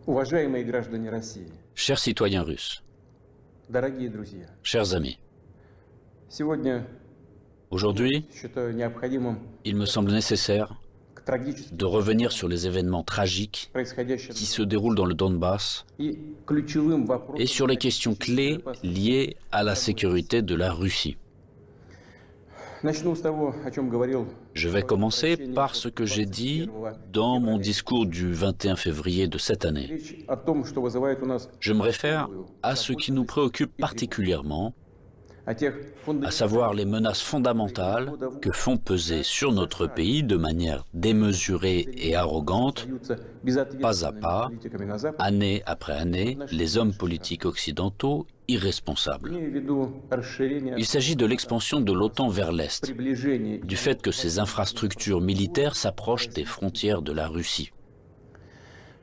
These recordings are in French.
Уважаемые граждане России, Chers citoyens russes, дорогие друзья, chers amis, сегодня aujourd'hui, считаю необходимым il me semble nécessaire к трагическим de revenir sur les événements tragiques происходящим qui se déroulent dans le Donbass и ключевым et вопросам sur les questions clés liées à la sécurité de la Russie. Начну с того, о чем говорил. Je vais commencer par ce que j'ai dit dans mon discours du 21 février de cette année. Речь о том, что вызывает у нас Je me réfère à ce qui nous préoccupe particulièrement, о тех à savoir les menaces fondamentales que font peser sur notre pays de manière démesurée et arrogante, pas à pas, année après année, les hommes politiques occidentaux irresponsables. Il s'agit de l'expansion de l'OTAN vers l'Est, du fait que ces infrastructures militaires s'approchent des frontières de la Russie.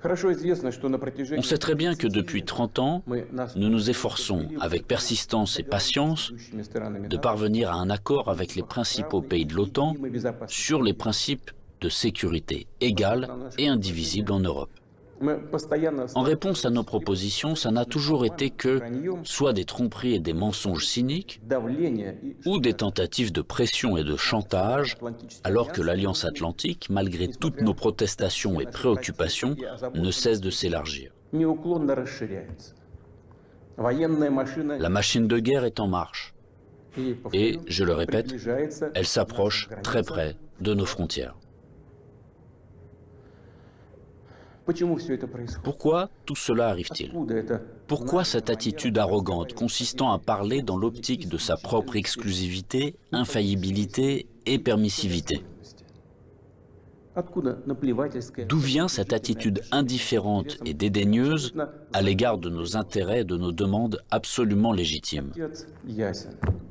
On sait très bien que depuis 30 ans, nous nous efforçons, avec persistance et patience, de parvenir à un accord avec les principaux pays de l'OTAN sur les principes de sécurité égale et indivisible en Europe. En réponse à nos propositions, ça n'a toujours été que soit des tromperies et des mensonges cyniques, ou des tentatives de pression et de chantage, alors que l'Alliance Atlantique, malgré toutes nos protestations et préoccupations, ne cesse de s'élargir. La machine de guerre est en marche, et, je le répète, elle s'approche très près de nos frontières. Pourquoi tout cela arrive-t-il? Pourquoi cette attitude arrogante consistant à parler dans l'optique de sa propre exclusivité, infaillibilité et permissivité? D'où vient cette attitude indifférente et dédaigneuse à l'égard de nos intérêts et de nos demandes absolument légitimes?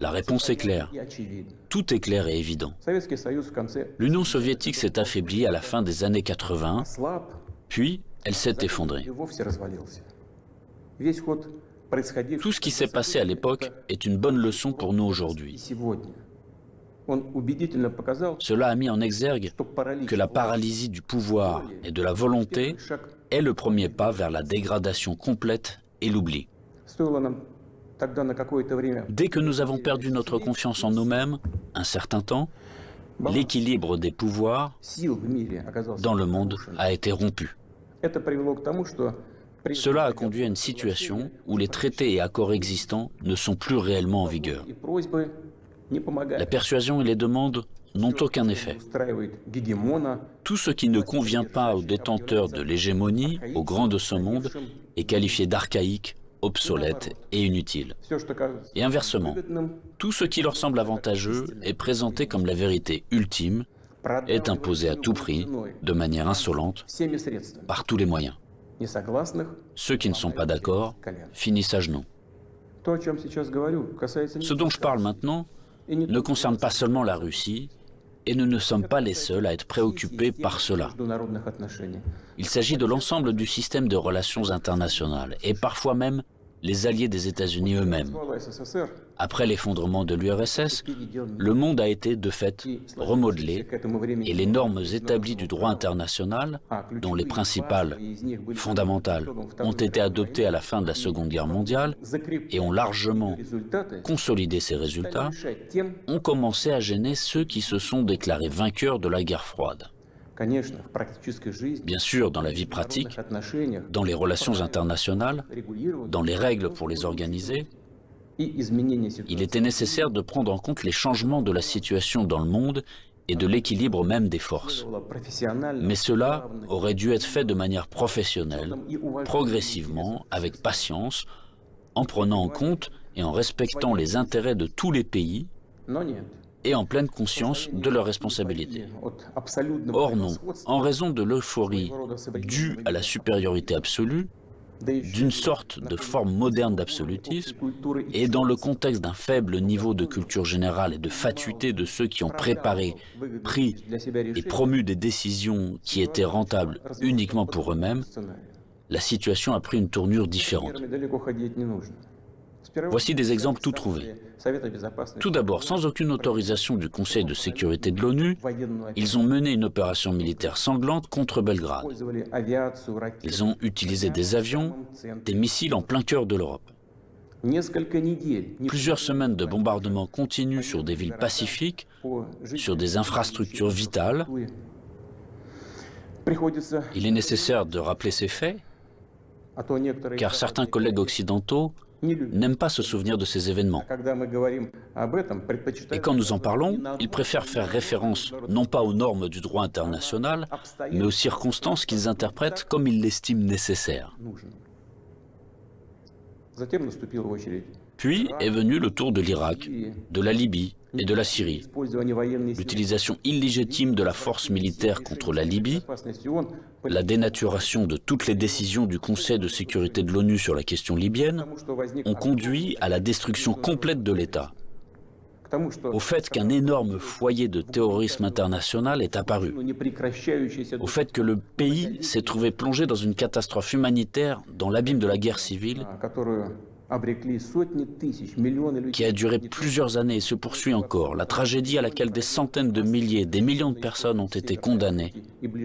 La réponse est claire. Tout est clair et évident. L'Union soviétique s'est affaiblie à la fin des années 80, puis elle s'est effondrée. Tout ce qui s'est passé à l'époque est une bonne leçon pour nous aujourd'hui. Cela a mis en exergue que la paralysie du pouvoir et de la volonté est le premier pas vers la dégradation complète et l'oubli. Dès que nous avons perdu notre confiance en nous-mêmes, un certain temps, l'équilibre des pouvoirs dans le monde a été rompu. Cela a conduit à une situation où les traités et accords existants ne sont plus réellement en vigueur. La persuasion et les demandes n'ont aucun effet. Tout ce qui ne convient pas aux détenteurs de l'hégémonie, aux grands de ce monde, est qualifié d'archaïque, obsolète et inutile. Et inversement, tout ce qui leur semble avantageux est présenté comme la vérité ultime, est imposé à tout prix, de manière insolente, par tous les moyens. Ceux qui ne sont pas d'accord finissent à genoux. Ce dont je parle maintenant ne concerne pas seulement la Russie, et nous ne sommes pas les seuls à être préoccupés par cela. Il s'agit de l'ensemble du système de relations internationales, et parfois même les alliés des États-Unis eux-mêmes. Après l'effondrement de l'URSS, le monde a été de fait remodelé et les normes établies du droit international, dont les principales, fondamentales, ont été adoptées à la fin de la Seconde Guerre mondiale et ont largement consolidé ces résultats, ont commencé à gêner ceux qui se sont déclarés vainqueurs de la guerre froide. Bien sûr, dans la vie pratique, dans les relations internationales, dans les règles pour les organiser, il était nécessaire de prendre en compte les changements de la situation dans le monde et de l'équilibre même des forces. Mais cela aurait dû être fait de manière professionnelle, progressivement, avec patience, en prenant en compte et en respectant les intérêts de tous les pays, et en pleine conscience de leurs responsabilités. Or non, en raison de l'euphorie due à la supériorité absolue, d'une sorte de forme moderne d'absolutisme, et dans le contexte d'un faible niveau de culture générale et de fatuité de ceux qui ont préparé, pris et promu des décisions qui étaient rentables uniquement pour eux-mêmes, la situation a pris une tournure différente. Voici des exemples tout trouvés. Tout d'abord, sans aucune autorisation du Conseil de sécurité de l'ONU, ils ont mené une opération militaire sanglante contre Belgrade. Ils ont utilisé des avions, des missiles en plein cœur de l'Europe. Plusieurs semaines de bombardements continus sur des villes pacifiques, sur des infrastructures vitales. Il est nécessaire de rappeler ces faits, car certains collègues occidentaux n'aiment pas se souvenir de ces événements. Et quand nous en parlons, ils préfèrent faire référence non pas aux normes du droit international, mais aux circonstances qu'ils interprètent comme ils l'estiment nécessaires. Puis est venu le tour de l'Irak, de la Libye et de la Syrie. L'utilisation illégitime de la force militaire contre la Libye, la dénaturation de toutes les décisions du Conseil de sécurité de l'ONU sur la question libyenne ont conduit à la destruction complète de l'État, au fait qu'un énorme foyer de terrorisme international est apparu, au fait que le pays s'est trouvé plongé dans une catastrophe humanitaire dans l'abîme de la guerre civile qui a duré plusieurs années et se poursuit encore, la tragédie à laquelle des centaines de milliers, des millions de personnes ont été condamnées,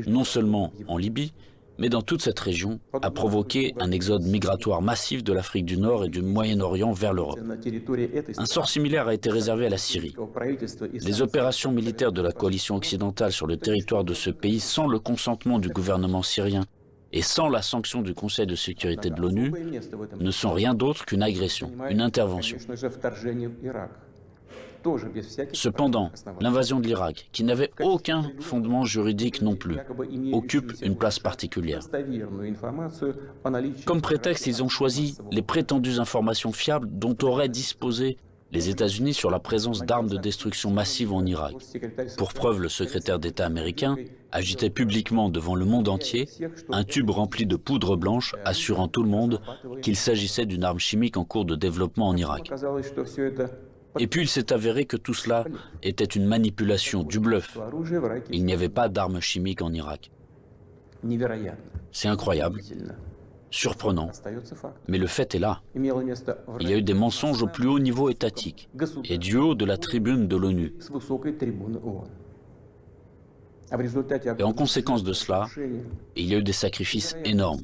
non seulement en Libye, mais dans toute cette région, a provoqué un exode migratoire massif de l'Afrique du Nord et du Moyen-Orient vers l'Europe. Un sort similaire a été réservé à la Syrie. Les opérations militaires de la coalition occidentale sur le territoire de ce pays, sans le consentement du gouvernement syrien et sans la sanction du Conseil de sécurité de l'ONU, ne sont rien d'autre qu'une agression, une intervention. Cependant, l'invasion de l'Irak, qui n'avait aucun fondement juridique non plus, occupe une place particulière. Comme prétexte, ils ont choisi les prétendues informations fiables dont auraient disposé les États-Unis sur la présence d'armes de destruction massive en Irak. Pour preuve, le secrétaire d'État américain agitait publiquement devant le monde entier un tube rempli de poudre blanche assurant tout le monde qu'il s'agissait d'une arme chimique en cours de développement en Irak. Et puis il s'est avéré que tout cela était une manipulation, du bluff. Il n'y avait pas d'armes chimiques en Irak. C'est incroyable, surprenant, mais le fait est là. Il y a eu des mensonges au plus haut niveau étatique et du haut de la tribune de l'ONU. Et en conséquence de cela, il y a eu des sacrifices énormes,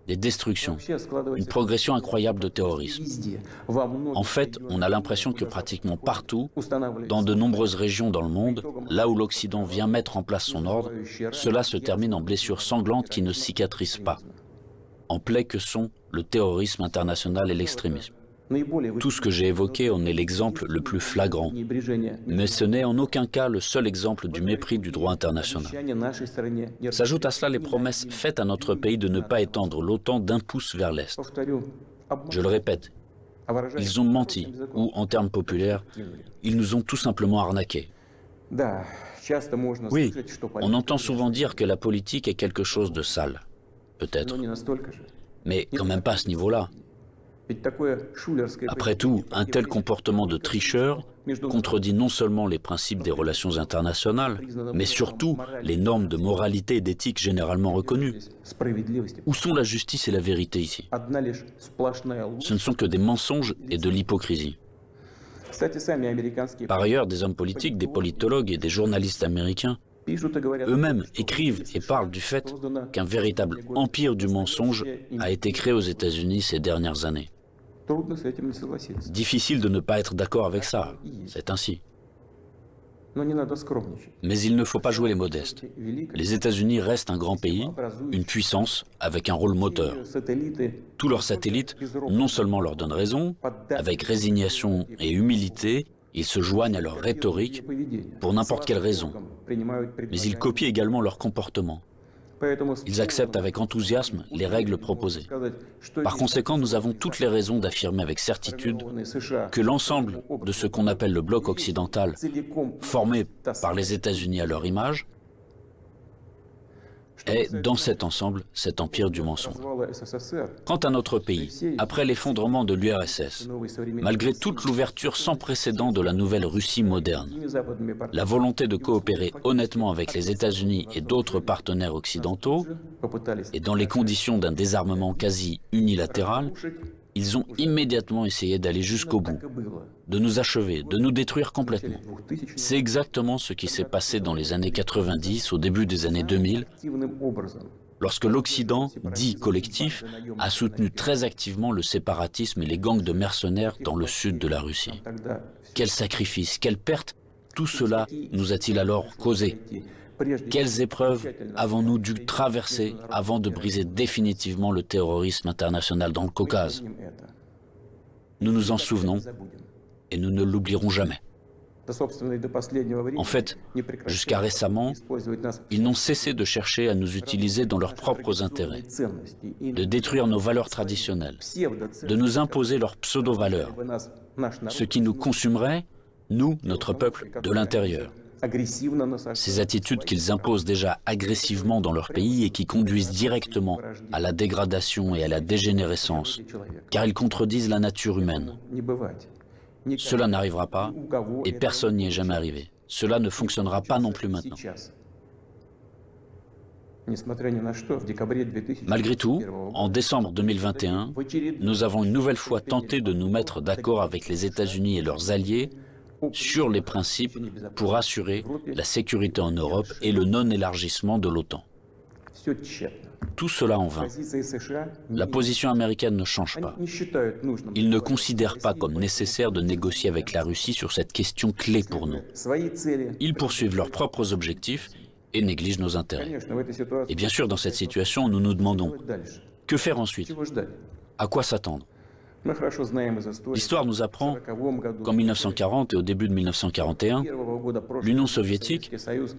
des destructions, une progression incroyable de terrorisme. En fait, on a l'impression que pratiquement partout, dans de nombreuses régions dans le monde, là où l'Occident vient mettre en place son ordre, cela se termine en blessures sanglantes qui ne cicatrisent pas, en plaies que sont le terrorisme international et l'extrémisme. Tout ce que j'ai évoqué en est l'exemple le plus flagrant, mais ce n'est en aucun cas le seul exemple du mépris du droit international. S'ajoutent à cela les promesses faites à notre pays de ne pas étendre l'OTAN d'un pouce vers l'Est. Je le répète, ils ont menti, ou en termes populaires, ils nous ont tout simplement arnaqués. Oui, on entend souvent dire que la politique est quelque chose de sale, peut-être, mais quand même pas à ce niveau-là. Après tout, un tel comportement de tricheur contredit non seulement les principes des relations internationales, mais surtout les normes de moralité et d'éthique généralement reconnues. Où sont la justice et la vérité ici? Ce ne sont que des mensonges et de l'hypocrisie. Par ailleurs, des hommes politiques, des politologues et des journalistes américains eux-mêmes écrivent et parlent du fait qu'un véritable empire du mensonge a été créé aux États-Unis ces dernières années. Difficile de ne pas être d'accord avec ça, c'est ainsi. Mais il ne faut pas jouer les modestes. Les États-Unis restent un grand pays, une puissance avec un rôle moteur. Tous leurs satellites non seulement leur donnent raison, avec résignation et humilité, ils se joignent à leur rhétorique pour n'importe quelle raison, mais ils copient également leur comportement. Ils acceptent avec enthousiasme les règles proposées. Par conséquent, nous avons toutes les raisons d'affirmer avec certitude que l'ensemble de ce qu'on appelle le bloc occidental, formé par les États-Unis à leur image, est, dans cet ensemble, cet empire du mensonge. Quant à notre pays, après l'effondrement de l'URSS, malgré toute l'ouverture sans précédent de la nouvelle Russie moderne, la volonté de coopérer honnêtement avec les États-Unis et d'autres partenaires occidentaux, et dans les conditions d'un désarmement quasi unilatéral, Ils ont immédiatement essayé d'aller jusqu'au bout, de nous achever, de nous détruire complètement. C'est exactement ce qui s'est passé dans les années 90, au début des années 2000, lorsque l'Occident, dit collectif, a soutenu très activement le séparatisme et les gangs de mercenaires dans le sud de la Russie. Quels sacrifices, quelles pertes tout cela nous a-t-il alors causé? Quelles épreuves avons-nous dû traverser avant de briser définitivement le terrorisme international dans le Caucase? Nous nous en souvenons et nous ne l'oublierons jamais. En fait, jusqu'à récemment, ils n'ont cessé de chercher à nous utiliser dans leurs propres intérêts, de détruire nos valeurs traditionnelles, de nous imposer leurs pseudo-valeurs, ce qui nous consumerait, nous, notre peuple, de l'intérieur. Ces attitudes qu'ils imposent déjà agressivement dans leur pays et qui conduisent directement à la dégradation et à la dégénérescence, car ils contredisent la nature humaine. Cela n'arrivera pas et personne n'y est jamais arrivé. Cela ne fonctionnera pas non plus maintenant. Malgré tout, en décembre 2021, nous avons une nouvelle fois tenté de nous mettre d'accord avec les États-Unis et leurs alliés sur les principes pour assurer la sécurité en Europe et le non-élargissement de l'OTAN. Tout cela en vain. La position américaine ne change pas. Ils ne considèrent pas comme nécessaire de négocier avec la Russie sur cette question clé pour nous. Ils poursuivent leurs propres objectifs et négligent nos intérêts. Et bien sûr, dans cette situation, nous nous demandons, que faire ensuite? À quoi s'attendre? L'histoire nous apprend qu'en 1940 et au début de 1941, l'Union soviétique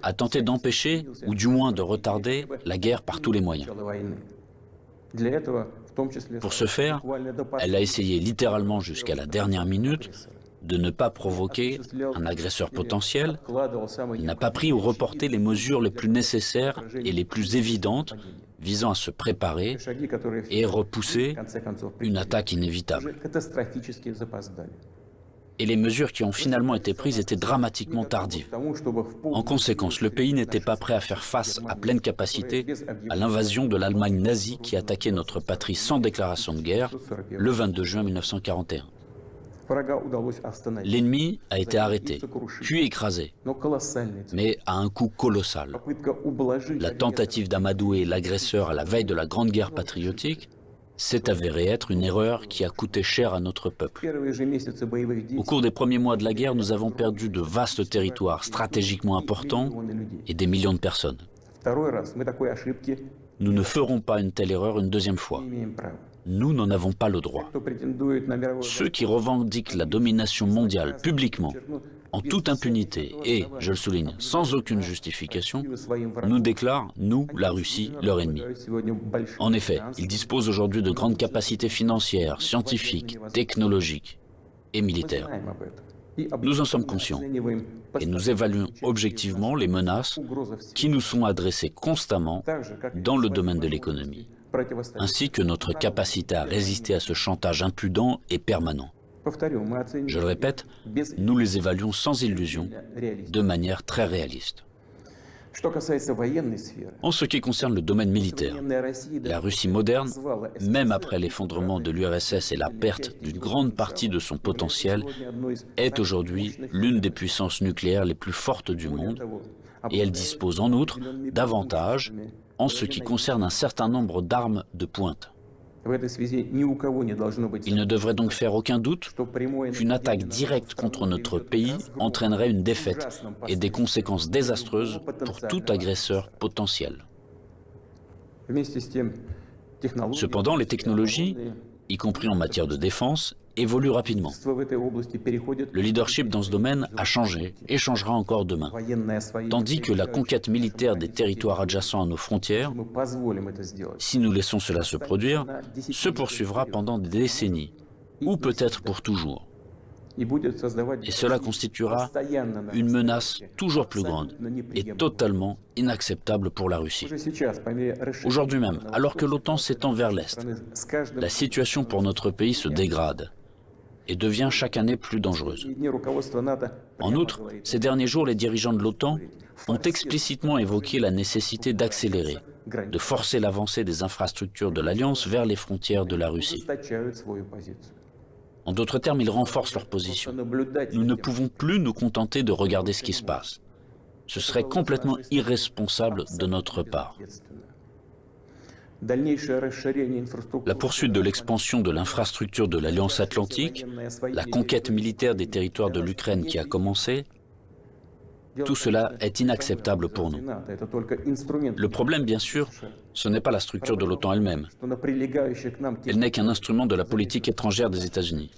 a tenté d'empêcher, ou du moins de retarder, la guerre par tous les moyens. Pour ce faire, elle a essayé littéralement jusqu'à la dernière minute de ne pas provoquer un agresseur potentiel, elle n'a pas pris ou reporté les mesures les plus nécessaires et les plus évidentes visant à se préparer et repousser une attaque inévitable. Et les mesures qui ont finalement été prises étaient dramatiquement tardives. En conséquence, le pays n'était pas prêt à faire face à pleine capacité à l'invasion de l'Allemagne nazie qui attaquait notre patrie sans déclaration de guerre le 22 juin 1941. L'ennemi a été arrêté, puis écrasé, mais à un coût colossal. La tentative d'amadouer l'agresseur à la veille de la Grande Guerre patriotique s'est avérée être une erreur qui a coûté cher à notre peuple. Au cours des premiers mois de la guerre, nous avons perdu de vastes territoires stratégiquement importants et des millions de personnes. Nous ne ferons pas une telle erreur une deuxième fois. Nous n'en avons pas le droit. Ceux qui revendiquent la domination mondiale publiquement, en toute impunité et, je le souligne, sans aucune justification, nous déclarent, nous, la Russie, leur ennemi. En effet, ils disposent aujourd'hui de grandes capacités financières, scientifiques, technologiques et militaires. Nous en sommes conscients et nous évaluons objectivement les menaces qui nous sont adressées constamment dans le domaine de l'économie, ainsi que notre capacité à résister à ce chantage impudent et permanent. Je le répète, nous les évaluons sans illusion, de manière très réaliste. En ce qui concerne le domaine militaire, la Russie moderne, même après l'effondrement de l'URSS et la perte d'une grande partie de son potentiel, est aujourd'hui l'une des puissances nucléaires les plus fortes du monde, et elle dispose en outre d'avantages en ce qui concerne un certain nombre d'armes de pointe. Il ne devrait donc faire aucun doute qu'une attaque directe contre notre pays entraînerait une défaite et des conséquences désastreuses pour tout agresseur potentiel. Cependant, les technologies, y compris en matière de défense, évoluent rapidement. Le leadership dans ce domaine a changé et changera encore demain, tandis que la conquête militaire des territoires adjacents à nos frontières, si nous laissons cela se produire, se poursuivra pendant des décennies, ou peut-être pour toujours. Et cela constituera une menace toujours plus grande et totalement inacceptable pour la Russie. Aujourd'hui même, alors que l'OTAN s'étend vers l'Est, la situation pour notre pays se dégrade et devient chaque année plus dangereuse. En outre, ces derniers jours, les dirigeants de l'OTAN ont explicitement évoqué la nécessité d'accélérer, de forcer l'avancée des infrastructures de l'Alliance vers les frontières de la Russie. En d'autres termes, ils renforcent leur position. Nous ne pouvons plus nous contenter de regarder ce qui se passe. Ce serait complètement irresponsable de notre part. La poursuite de l'expansion de l'infrastructure de l'Alliance Atlantique, la conquête militaire des territoires de l'Ukraine qui a commencé, tout cela est inacceptable pour nous. Le problème, bien sûr, ce n'est pas la structure de l'OTAN elle-même. Elle n'est qu'un instrument de la politique étrangère des États-Unis.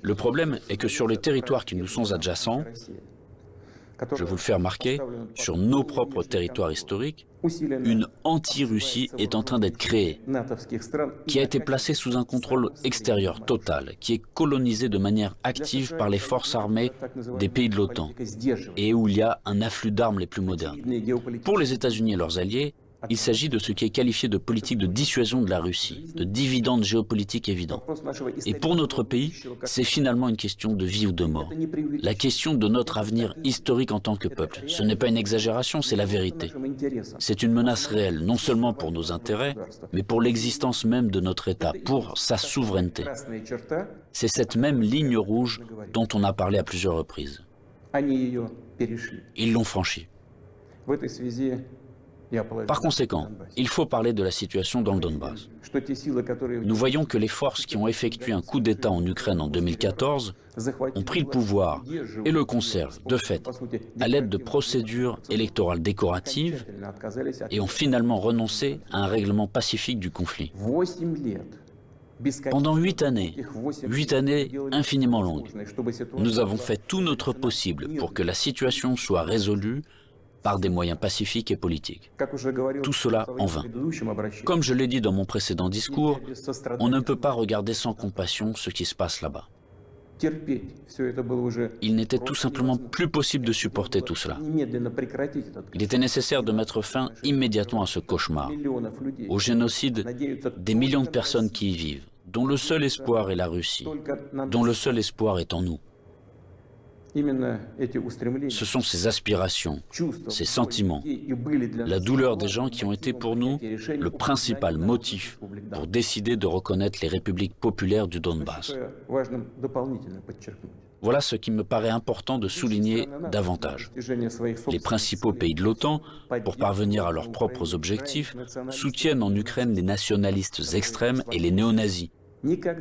Le problème est que sur les territoires qui nous sont adjacents, je vous le fais remarquer, sur nos propres territoires historiques, une anti-Russie est en train d'être créée, qui a été placée sous un contrôle extérieur total, qui est colonisée de manière active par les forces armées des pays de l'OTAN, et où il y a un afflux d'armes les plus modernes. Pour les États-Unis et leurs alliés, il s'agit de ce qui est qualifié de politique de dissuasion de la Russie, de dividendes géopolitiques évidents. Et pour notre pays, c'est finalement une question de vie ou de mort. La question de notre avenir historique en tant que peuple. Ce n'est pas une exagération, c'est la vérité. C'est une menace réelle, non seulement pour nos intérêts, mais pour l'existence même de notre État, pour sa souveraineté. C'est cette même ligne rouge dont on a parlé à plusieurs reprises. Ils l'ont franchie. Par conséquent, il faut parler de la situation dans le Donbass. Nous voyons que les forces qui ont effectué un coup d'État en Ukraine en 2014 ont pris le pouvoir et le conservent, de fait, à l'aide de procédures électorales décoratives et ont finalement renoncé à un règlement pacifique du conflit. Pendant 8 années infiniment longues, nous avons fait tout notre possible pour que la situation soit résolue par des moyens pacifiques et politiques. Tout cela en vain. Comme je l'ai dit dans mon précédent discours, on ne peut pas regarder sans compassion ce qui se passe là-bas. Il n'était tout simplement plus possible de supporter tout cela. Il était nécessaire de mettre fin immédiatement à ce cauchemar, au génocide des millions de personnes qui y vivent, dont le seul espoir est la Russie, dont le seul espoir est en nous. Ce sont ces aspirations, ces sentiments, la douleur des gens qui ont été pour nous le principal motif pour décider de reconnaître les républiques populaires du Donbass. Voilà ce qui me paraît important de souligner davantage. Les principaux pays de l'OTAN, pour parvenir à leurs propres objectifs, soutiennent en Ukraine les nationalistes extrêmes et les néo-nazis,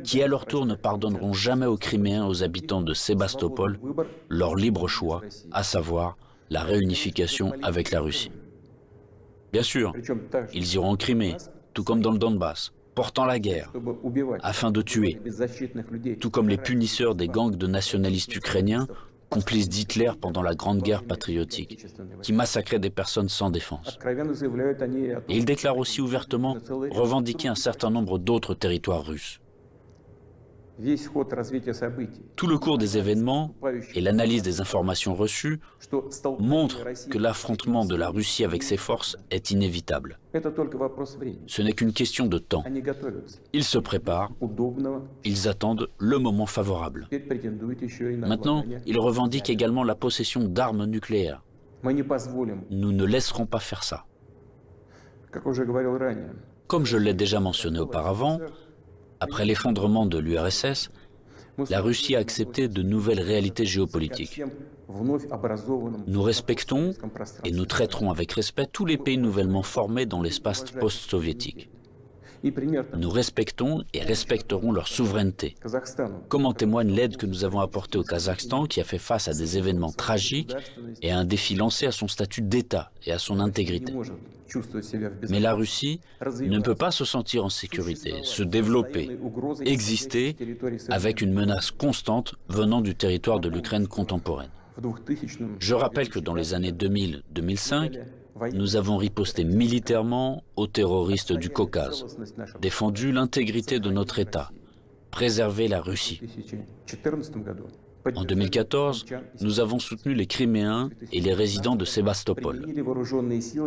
qui à leur tour ne pardonneront jamais aux Criméens, aux habitants de Sébastopol, leur libre choix, à savoir la réunification avec la Russie. Bien sûr, ils iront en Crimée, tout comme dans le Donbass, portant la guerre, afin de tuer, tout comme les punisseurs des gangs de nationalistes ukrainiens, complices d'Hitler pendant la Grande Guerre patriotique, qui massacraient des personnes sans défense. Et ils déclarent aussi ouvertement revendiquer un certain nombre d'autres territoires russes. Tout le cours des événements et l'analyse des informations reçues montrent que l'affrontement de la Russie avec ses forces est inévitable. Ce n'est qu'une question de temps. Ils se préparent, ils attendent le moment favorable. Maintenant, ils revendiquent également la possession d'armes nucléaires. Nous ne laisserons pas faire ça. Comme je l'ai déjà mentionné auparavant, après l'effondrement de l'URSS, la Russie a accepté de nouvelles réalités géopolitiques. Nous respectons et nous traiterons avec respect tous les pays nouvellement formés dans l'espace post-soviétique. Nous respectons et respecterons leur souveraineté, comme en témoigne l'aide que nous avons apportée au Kazakhstan qui a fait face à des événements tragiques et à un défi lancé à son statut d'État et à son intégrité. Mais la Russie ne peut pas se sentir en sécurité, se développer, exister avec une menace constante venant du territoire de l'Ukraine contemporaine. Je rappelle que dans les années 2000-2005, nous avons riposté militairement aux terroristes du Caucase, défendu l'intégrité de notre État, préservé la Russie. En 2014, nous avons soutenu les Criméens et les résidents de Sébastopol.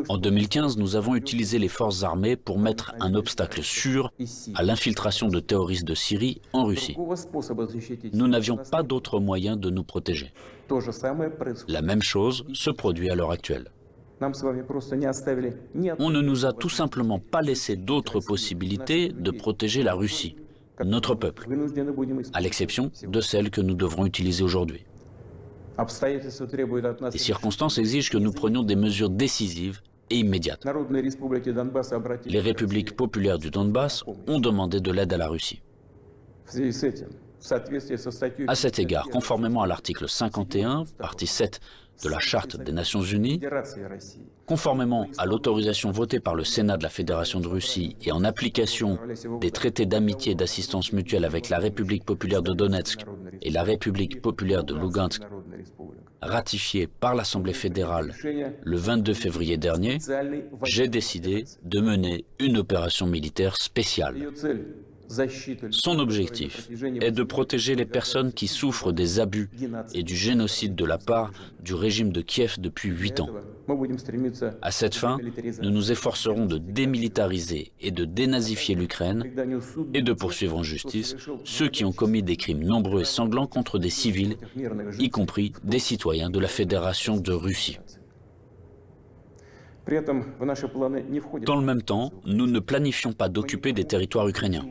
En 2015, nous avons utilisé les forces armées pour mettre un obstacle sûr à l'infiltration de terroristes de Syrie en Russie. Nous n'avions pas d'autre moyen de nous protéger. La même chose se produit à l'heure actuelle. On ne nous a tout simplement pas laissé d'autres possibilités de protéger la Russie, notre peuple, à l'exception de celles que nous devrons utiliser aujourd'hui. Les circonstances exigent que nous prenions des mesures décisives et immédiates. Les républiques populaires du Donbass ont demandé de l'aide à la Russie. À cet égard, conformément à l'article 51, partie 7 de la Charte des Nations Unies, conformément à l'autorisation votée par le Sénat de la Fédération de Russie et en application des traités d'amitié et d'assistance mutuelle avec la République populaire de Donetsk et la République populaire de Lugansk, ratifiés par l'Assemblée fédérale le 22 février dernier, j'ai décidé de mener une opération militaire spéciale. Son objectif est de protéger les personnes qui souffrent des abus et du génocide de la part du régime de Kiev depuis 8 ans. À cette fin, nous nous efforcerons de démilitariser et de dénazifier l'Ukraine et de poursuivre en justice ceux qui ont commis des crimes nombreux et sanglants contre des civils, y compris des citoyens de la Fédération de Russie. Dans le même temps, nous ne planifions pas d'occuper des territoires ukrainiens.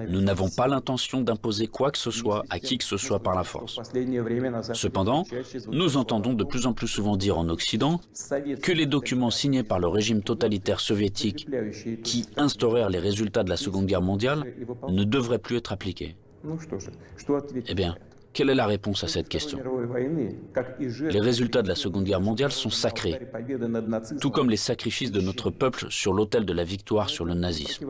Nous n'avons pas l'intention d'imposer quoi que ce soit à qui que ce soit par la force. Cependant, nous entendons de plus en plus souvent dire en Occident que les documents signés par le régime totalitaire soviétique qui instaurèrent les résultats de la Seconde Guerre mondiale ne devraient plus être appliqués. Eh bien, quelle est la réponse à cette question? Les résultats de la Seconde Guerre mondiale sont sacrés, tout comme les sacrifices de notre peuple sur l'autel de la victoire sur le nazisme.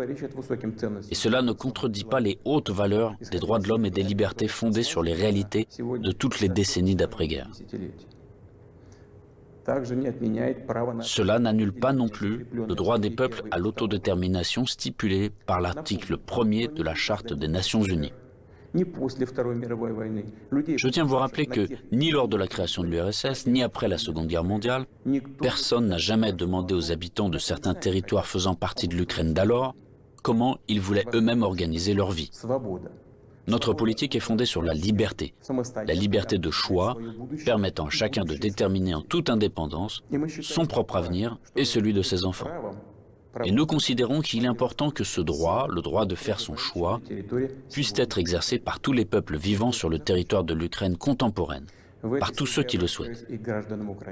Et cela ne contredit pas les hautes valeurs des droits de l'homme et des libertés fondées sur les réalités de toutes les décennies d'après-guerre. Cela n'annule pas non plus le droit des peuples à l'autodétermination stipulé par l'article 1er de la Charte des Nations Unies. Je tiens à vous rappeler que ni lors de la création de l'URSS, ni après la Seconde Guerre mondiale, personne n'a jamais demandé aux habitants de certains territoires faisant partie de l'Ukraine d'alors comment ils voulaient eux-mêmes organiser leur vie. Notre politique est fondée sur la liberté de choix permettant à chacun de déterminer en toute indépendance son propre avenir et celui de ses enfants. Et nous considérons qu'il est important que ce droit, le droit de faire son choix, puisse être exercé par tous les peuples vivant sur le territoire de l'Ukraine contemporaine, par tous ceux qui le souhaitent.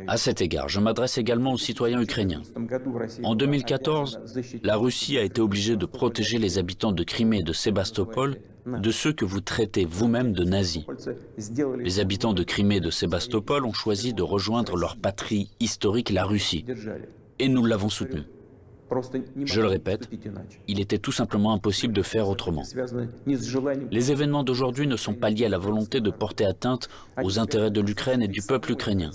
À cet égard, je m'adresse également aux citoyens ukrainiens. En 2014, la Russie a été obligée de protéger les habitants de Crimée et de Sébastopol de ceux que vous traitez vous-même de nazis. Les habitants de Crimée et de Sébastopol ont choisi de rejoindre leur patrie historique, la Russie, et nous l'avons soutenu. Je le répète, il était tout simplement impossible de faire autrement. Les événements d'aujourd'hui ne sont pas liés à la volonté de porter atteinte aux intérêts de l'Ukraine et du peuple ukrainien.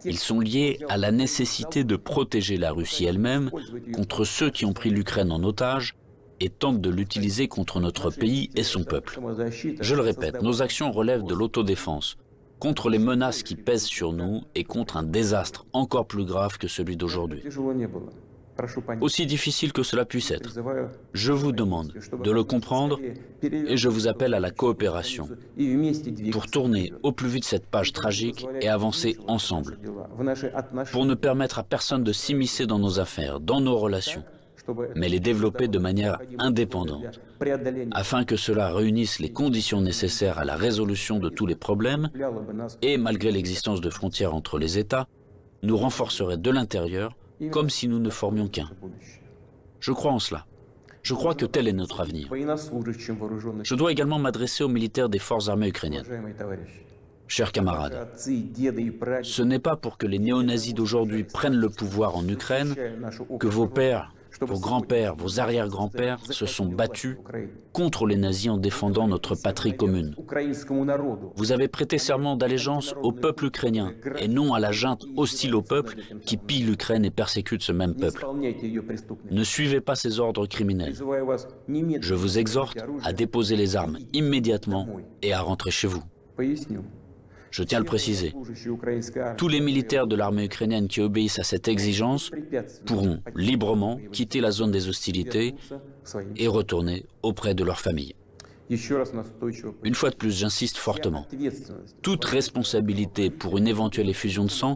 Ils sont liés à la nécessité de protéger la Russie elle-même contre ceux qui ont pris l'Ukraine en otage et tentent de l'utiliser contre notre pays et son peuple. Je le répète, nos actions relèvent de l'autodéfense, contre les menaces qui pèsent sur nous et contre un désastre encore plus grave que celui d'aujourd'hui. Aussi difficile que cela puisse être, je vous demande de le comprendre et je vous appelle à la coopération pour tourner au plus vite cette page tragique et avancer ensemble, pour ne permettre à personne de s'immiscer dans nos affaires, dans nos relations, mais les développer de manière indépendante, afin que cela réunisse les conditions nécessaires à la résolution de tous les problèmes et, malgré l'existence de frontières entre les États, nous renforcerait de l'intérieur comme si nous ne formions qu'un. Je crois en cela. Je crois que tel est notre avenir. Je dois également m'adresser aux militaires des forces armées ukrainiennes. Chers camarades, ce n'est pas pour que les néo-nazis d'aujourd'hui prennent le pouvoir en Ukraine que vos pères, vos grands-pères, vos arrière-grands-pères se sont battus contre les nazis en défendant notre patrie commune. Vous avez prêté serment d'allégeance au peuple ukrainien et non à la junte hostile au peuple qui pille l'Ukraine et persécute ce même peuple. Ne suivez pas ces ordres criminels. Je vous exhorte à déposer les armes immédiatement et à rentrer chez vous. Je tiens à le préciser, tous les militaires de l'armée ukrainienne qui obéissent à cette exigence pourront librement quitter la zone des hostilités et retourner auprès de leur famille. Une fois de plus, j'insiste fortement. Toute responsabilité pour une éventuelle effusion de sang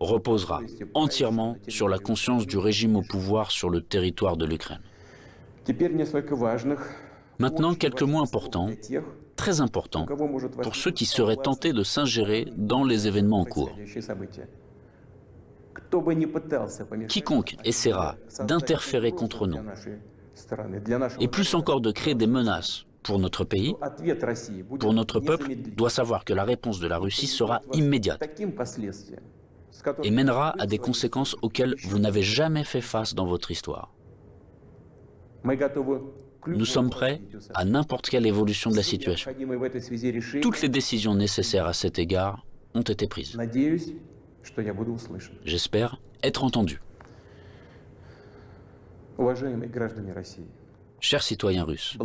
reposera entièrement sur la conscience du régime au pouvoir sur le territoire de l'Ukraine. Maintenant, quelques mots importants, très importants, pour ceux qui seraient tentés de s'ingérer dans les événements en cours. Quiconque essaiera d'interférer contre nous, et plus encore de créer des menaces pour notre pays, pour notre peuple, doit savoir que la réponse de la Russie sera immédiate et mènera à des conséquences auxquelles vous n'avez jamais fait face dans votre histoire. Nous sommes prêts à n'importe quelle évolution de la situation. Toutes les décisions nécessaires à cet égard ont été prises. J'espère être entendu. Chers citoyens russes,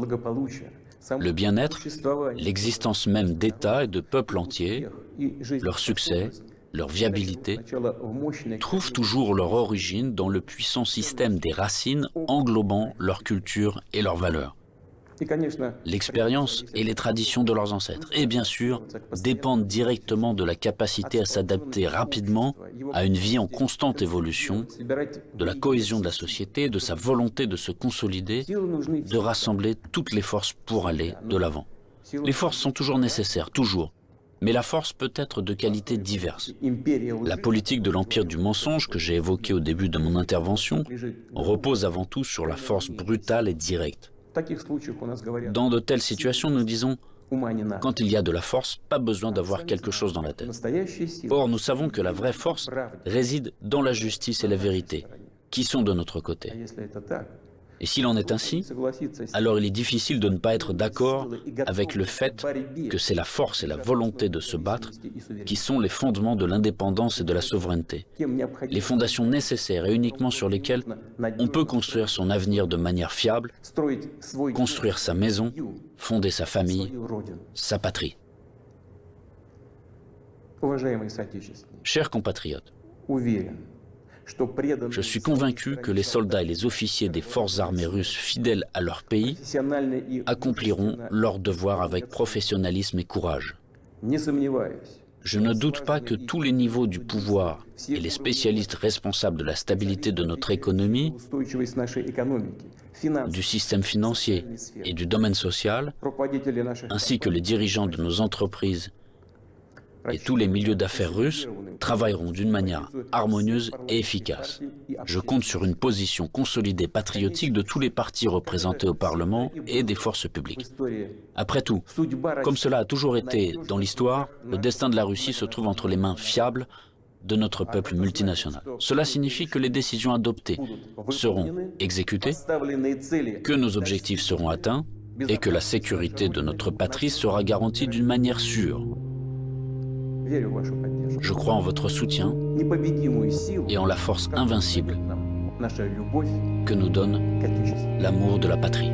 le bien-être, l'existence même d'États et de peuples entiers, leur succès, leur viabilité, trouvent toujours leur origine dans le puissant système des racines englobant leur culture et leurs valeurs. L'expérience et les traditions de leurs ancêtres, et bien sûr, dépendent directement de la capacité à s'adapter rapidement à une vie en constante évolution, de la cohésion de la société, de sa volonté de se consolider, de rassembler toutes les forces pour aller de l'avant. Les forces sont toujours nécessaires, toujours. Mais la force peut être de qualités diverses. La politique de l'empire du mensonge que j'ai évoquée au début de mon intervention repose avant tout sur la force brutale et directe. Dans de telles situations, nous disons, quand il y a de la force, pas besoin d'avoir quelque chose dans la tête. Or, nous savons que la vraie force réside dans la justice et la vérité, qui sont de notre côté. Et s'il en est ainsi, alors il est difficile de ne pas être d'accord avec le fait que c'est la force et la volonté de se battre qui sont les fondements de l'indépendance et de la souveraineté, les fondations nécessaires et uniquement sur lesquelles on peut construire son avenir de manière fiable, construire sa maison, fonder sa famille, sa patrie. Chers compatriotes, je suis convaincu que les soldats et les officiers des forces armées russes fidèles à leur pays accompliront leur devoir avec professionnalisme et courage. Je ne doute pas que tous les niveaux du pouvoir et les spécialistes responsables de la stabilité de notre économie, du système financier et du domaine social, ainsi que les dirigeants de nos entreprises et tous les milieux d'affaires russes travailleront d'une manière harmonieuse et efficace. Je compte sur une position consolidée patriotique de tous les partis représentés au Parlement et des forces publiques. Après tout, comme cela a toujours été dans l'histoire, le destin de la Russie se trouve entre les mains fiables de notre peuple multinational. Cela signifie que les décisions adoptées seront exécutées, que nos objectifs seront atteints et que la sécurité de notre patrie sera garantie d'une manière sûre. Je crois en votre soutien et en la force invincible que nous donne l'amour de la patrie.